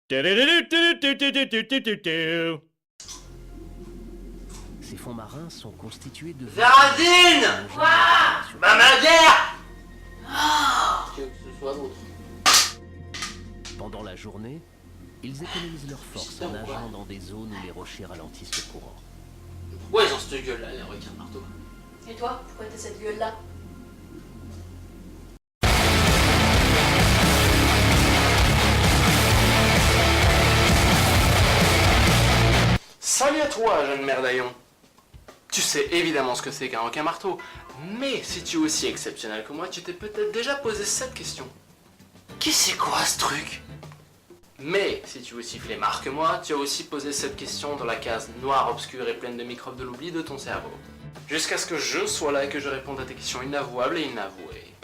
Ces fonds marins sont constitués de... Véradine! Quoi? Ma guerre! Que ce soit d'autre. Pendant la journée, ils économisent leur force Putain, en quoi. nageant dans des zones où les rochers ralentissent le courant. Pourquoi ils ont cette gueule là, les requins de marteau? Et toi, pourquoi t'as cette gueule-là? Salut à toi, jeune merdaillon. Tu sais évidemment ce que c'est qu'un requin marteau, mais si tu es aussi exceptionnel que moi, tu t'es peut-être déjà posé cette question. Qu'est-ce que c'est quoi ce truc? Mais si tu es aussi flemmard que moi, tu as aussi posé cette question dans la case noire, obscure et pleine de microbes de l'oubli de ton cerveau. Jusqu'à ce que je sois là et que je réponde à tes questions inavouables et inavouées.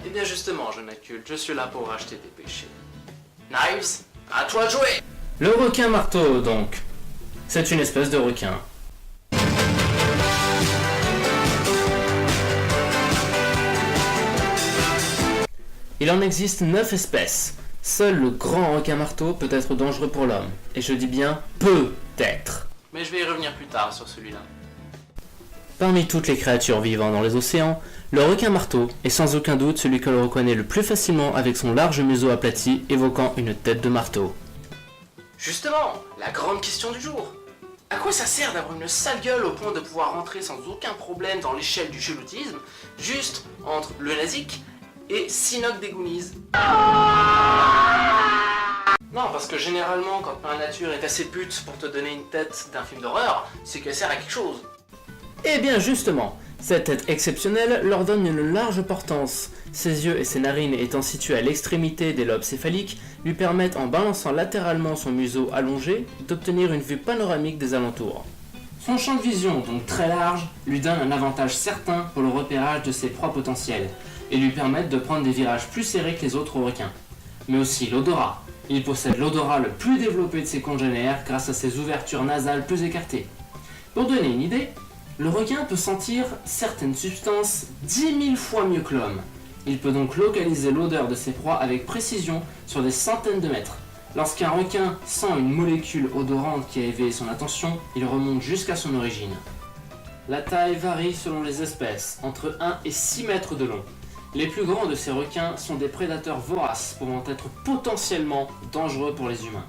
Et bien justement, jeune adulte, je suis là pour racheter tes péchés. Knives, à toi de jouer! Le requin marteau, donc. C'est une espèce de requin. Il en existe 9 espèces. Seul le grand requin marteau peut être dangereux pour l'homme. Et je dis bien peut-être. Mais je vais y revenir plus tard sur celui-là. Parmi toutes les créatures vivant dans les océans, le requin marteau est sans aucun doute celui que l'on reconnaît le plus facilement avec son large museau aplati évoquant une tête de marteau. Justement, la grande question du jour. À quoi ça sert d'avoir une sale gueule au point de pouvoir rentrer sans aucun problème dans l'échelle du cheloutisme, juste entre le Nazik et Sinoc des Goonies? Non, parce que généralement, quand la nature est assez pute pour te donner une tête d'un film d'horreur, c'est qu'elle sert à quelque chose. Eh bien justement, cette tête exceptionnelle leur donne une large portance. Ses yeux et ses narines étant situés à l'extrémité des lobes céphaliques, lui permettent en balançant latéralement son museau allongé d'obtenir une vue panoramique des alentours. Son champ de vision, donc très large, lui donne un avantage certain pour le repérage de ses proies potentielles, et lui permettent de prendre des virages plus serrés que les autres requins. Mais aussi l'odorat. Il possède l'odorat le plus développé de ses congénères grâce à ses ouvertures nasales plus écartées. Pour donner une idée, le requin peut sentir certaines substances 10 000 fois mieux que l'homme. Il peut donc localiser l'odeur de ses proies avec précision sur des centaines de mètres. Lorsqu'un requin sent une molécule odorante qui a éveillé son attention, il remonte jusqu'à son origine. La taille varie selon les espèces, entre 1 et 6 mètres de long. Les plus grands de ces requins sont des prédateurs voraces pouvant être potentiellement dangereux pour les humains.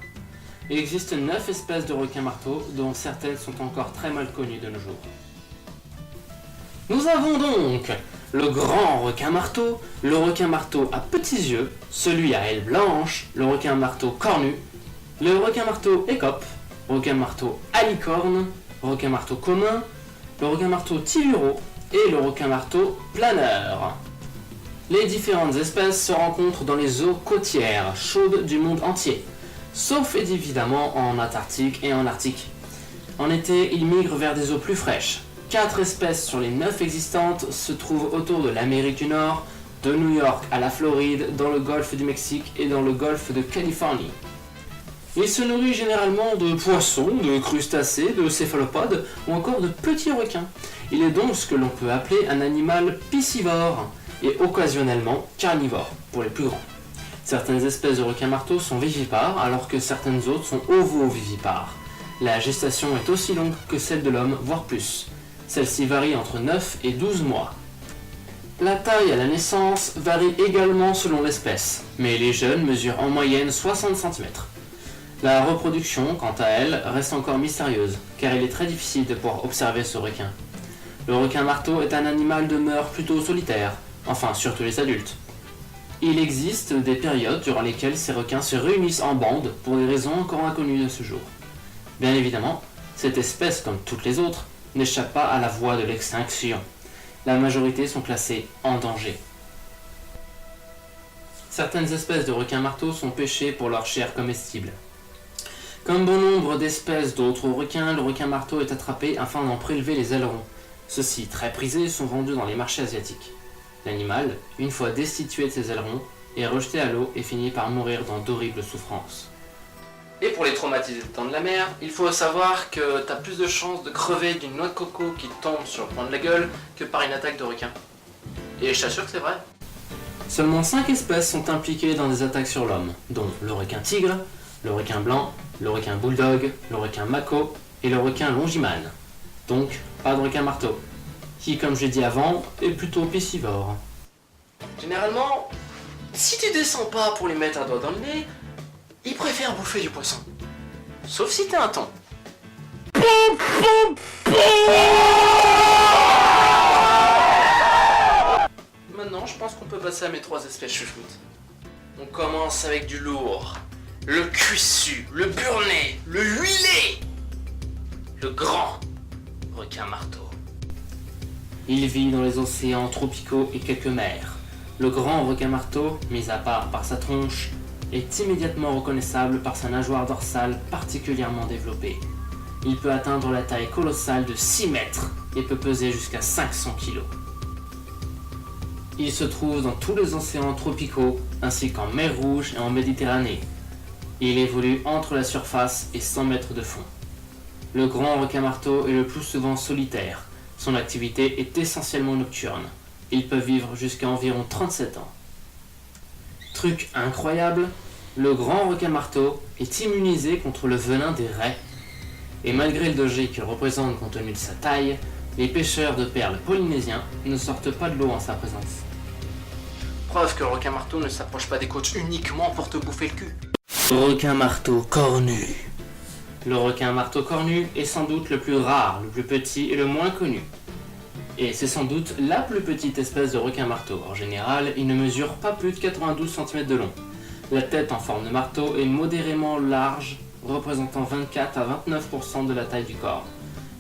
Il existe 9 espèces de requins marteaux, dont certaines sont encore très mal connues de nos jours. Nous avons donc le grand requin marteau, le requin marteau à petits yeux, celui à ailes blanches, le requin marteau cornu, le requin marteau écope, requin marteau à licorne, requin marteau commun, le requin marteau tiluro et le requin marteau planeur. Les différentes espèces se rencontrent dans les eaux côtières chaudes du monde entier, sauf évidemment en Antarctique et en Arctique. En été, ils migrent vers des eaux plus fraîches. 4 espèces sur les 9 existantes se trouvent autour de l'Amérique du Nord, de New York à la Floride, dans le golfe du Mexique et dans le golfe de Californie. Il se nourrit généralement de poissons, de crustacés, de céphalopodes ou encore de petits requins. Il est donc ce que l'on peut appeler un animal piscivore et occasionnellement carnivore pour les plus grands. Certaines espèces de requins marteaux sont vivipares alors que certaines autres sont ovovivipares. La gestation est aussi longue que celle de l'homme, voire plus. Celle-ci varie entre 9 et 12 mois. La taille à la naissance varie également selon l'espèce, mais les jeunes mesurent en moyenne 60 cm. La reproduction, quant à elle, reste encore mystérieuse, car il est très difficile de pouvoir observer ce requin. Le requin marteau est un animal de mœurs plutôt solitaire, enfin surtout les adultes. Il existe des périodes durant lesquelles ces requins se réunissent en bande pour des raisons encore inconnues de ce jour. Bien évidemment, cette espèce, comme toutes les autres, n'échappe pas à la voie de l'extinction. La majorité sont classées en danger. Certaines espèces de requins marteaux sont pêchées pour leur chair comestible. Comme bon nombre d'espèces d'autres requins, le requin marteau est attrapé afin d'en prélever les ailerons. Ceux-ci, très prisés, sont vendus dans les marchés asiatiques. L'animal, une fois destitué de ses ailerons, est rejeté à l'eau et finit par mourir dans d'horribles souffrances. Et pour les traumatisés de temps de la mer, il faut savoir que t'as plus de chances de crever d'une noix de coco qui tombe sur le coin de la gueule que par une attaque de requin. Et je t'assure que c'est vrai. Seulement 5 espèces sont impliquées dans des attaques sur l'homme, dont le requin tigre, le requin blanc, le requin bulldog, le requin mako et le requin longiman. Donc, pas de requin marteau, qui, comme j'ai dit avant, est plutôt piscivore. Généralement, si tu descends pas pour lui mettre un doigt dans le nez, il préfère bouffer du poisson. Sauf si t'es un thon. Maintenant, je pense qu'on peut passer à mes 3 espèces chouchoutes. On commence avec du lourd. Le cuissu, le burné, le huilé. Le grand requin marteau. Il vit dans les océans tropicaux et quelques mers. Le grand requin marteau, mis à part par sa tronche, est immédiatement reconnaissable par sa nageoire dorsale particulièrement développée. Il peut atteindre la taille colossale de 6 mètres et peut peser jusqu'à 500 kg. Il se trouve dans tous les océans tropicaux ainsi qu'en mer Rouge et en Méditerranée. Il évolue entre la surface et 100 mètres de fond. Le grand requin marteau est le plus souvent solitaire. Son activité est essentiellement nocturne. Il peut vivre jusqu'à environ 37 ans. Truc incroyable, le grand requin marteau est immunisé contre le venin des raies. Et malgré le danger qu'il représente compte tenu de sa taille, les pêcheurs de perles polynésiens ne sortent pas de l'eau en sa présence. Preuve que le requin marteau ne s'approche pas des côtes uniquement pour te bouffer le cul. Requin marteau cornu. Le requin marteau cornu est sans doute le plus rare, le plus petit et le moins connu. Et c'est sans doute la plus petite espèce de requin marteau. En général, il ne mesure pas plus de 92 cm de long. La tête en forme de marteau est modérément large, représentant 24 à 29% de la taille du corps.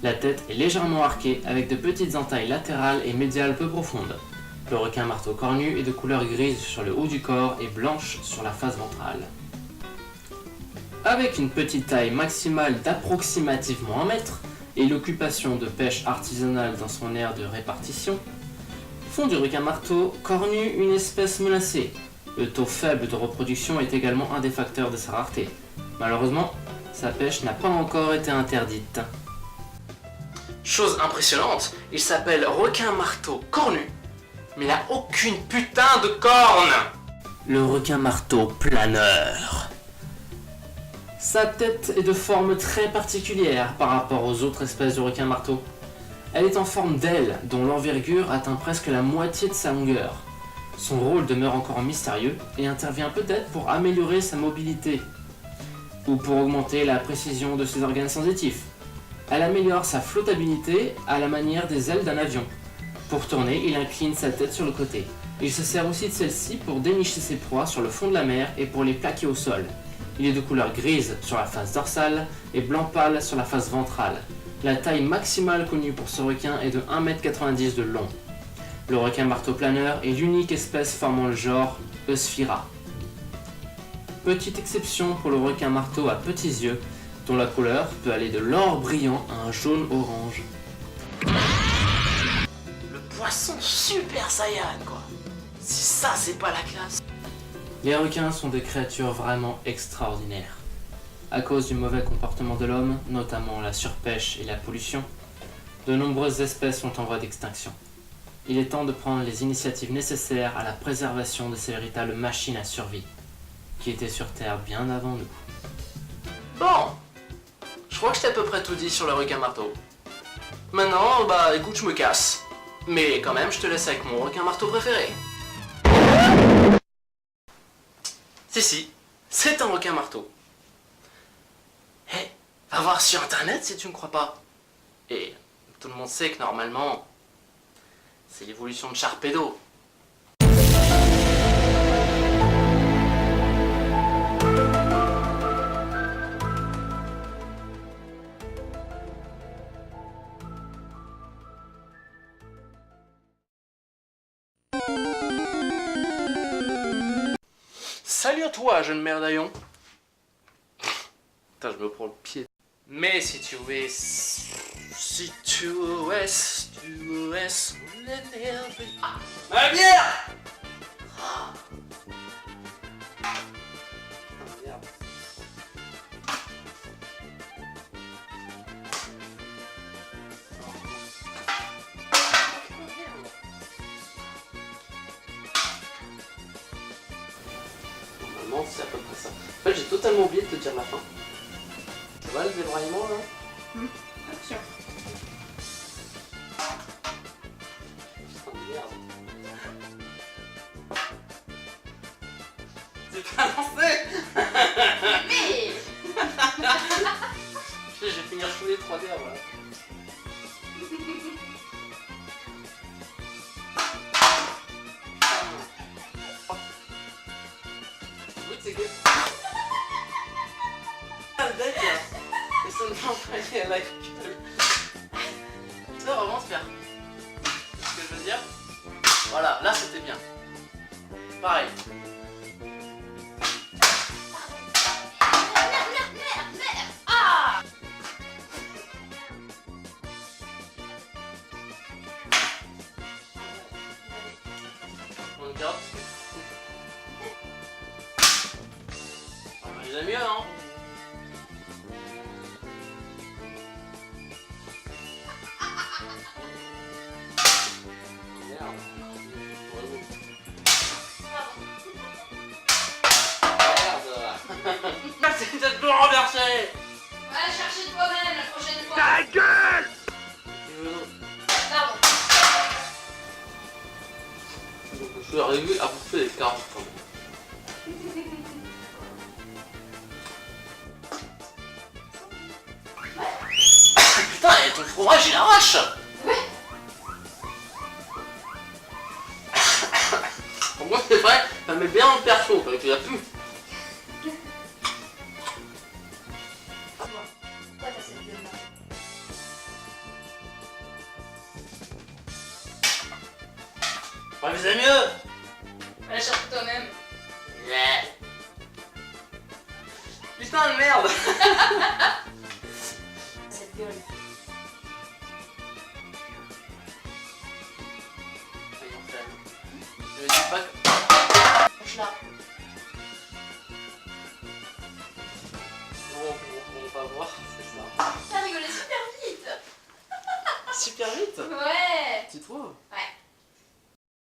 La tête est légèrement arquée avec de petites entailles latérales et médiales peu profondes. Le requin marteau cornu est de couleur grise sur le haut du corps et blanche sur la face ventrale. Avec une petite taille maximale d'approximativement 1 mètre et l'occupation de pêche artisanale dans son aire de répartition, font du requin marteau cornu une espèce menacée. Le taux faible de reproduction est également un des facteurs de sa rareté. Malheureusement, sa pêche n'a pas encore été interdite. Chose impressionnante, il s'appelle requin marteau cornu, mais il n'a aucune putain de corne. Le requin marteau planeur. Sa tête est de forme très particulière par rapport aux autres espèces de requins marteau. Elle est en forme d'aile, dont l'envergure atteint presque la moitié de sa longueur. Son rôle demeure encore mystérieux et intervient peut-être pour améliorer sa mobilité ou pour augmenter la précision de ses organes sensitifs. Elle améliore sa flottabilité à la manière des ailes d'un avion. Pour tourner, il incline sa tête sur le côté. Il se sert aussi de celle-ci pour dénicher ses proies sur le fond de la mer et pour les plaquer au sol. Il est de couleur grise sur la face dorsale et blanc pâle sur la face ventrale. La taille maximale connue pour ce requin est de 1,90 m de long. Le requin marteau planeur est l'unique espèce formant le genre Eusphyra. Petite exception pour le requin marteau à petits yeux, dont la couleur peut aller de l'or brillant à un jaune orange. Le poisson super saiyan quoi. Si ça c'est pas la classe. Les requins sont des créatures vraiment extraordinaires. À cause du mauvais comportement de l'homme, notamment la surpêche et la pollution, de nombreuses espèces sont en voie d'extinction. Il est temps de prendre les initiatives nécessaires à la préservation de ces véritables machines à survie, qui étaient sur Terre bien avant nous. Bon, je crois que je t'ai à peu près tout dit sur le requin marteau. Maintenant, écoute, je me casse. Mais quand même, je te laisse avec mon requin marteau préféré. Si, c'est un requin marteau. Va voir sur internet si tu ne crois pas. Et tout le monde sait que normalement, c'est l'évolution de Sharpedo. Salut à toi, jeune merdaillon. Putain, je me prends le pied. Mais si tu es... Ah, ma bière. Ah. Merde. Normalement, c'est à peu près ça. En fait, j'ai totalement oublié de te dire la fin. Tu vois le débraillement là? Attention. Putain de merde. C'est pas lancé. Mais Je vais finir tous les 3D voilà. Oui, c'est que. Ah, le deck là. Et ça me fait envoyer à la gueule. Ça va vraiment se faire. C'est ce que je veux dire. Voilà, là c'était bien. Pareil. On le garde. Ah, bah, il a mieux, hein. Merde. Merde. C'est peut-être le renversé. Va la chercher toi-même la prochaine fois. Ta gueule! Pardon. Donc, je suis arrivé à bouffer les carottes quand même. Putain, et ton fromage il arrache! Ouais. Pour moi c'est vrai, ça met bien en perso, parce qu'il y a plus. Pourquoi t'as cette gueule-là? Ouais, mais c'est mieux! Va la chercher toi-même. Yeah. Putain de merde! Cette gueule. Je me dis pas que. Lâche-la. On va voir, c'est ça. T'as rigolé super vite. Super vite! Ouais. Tu trouves?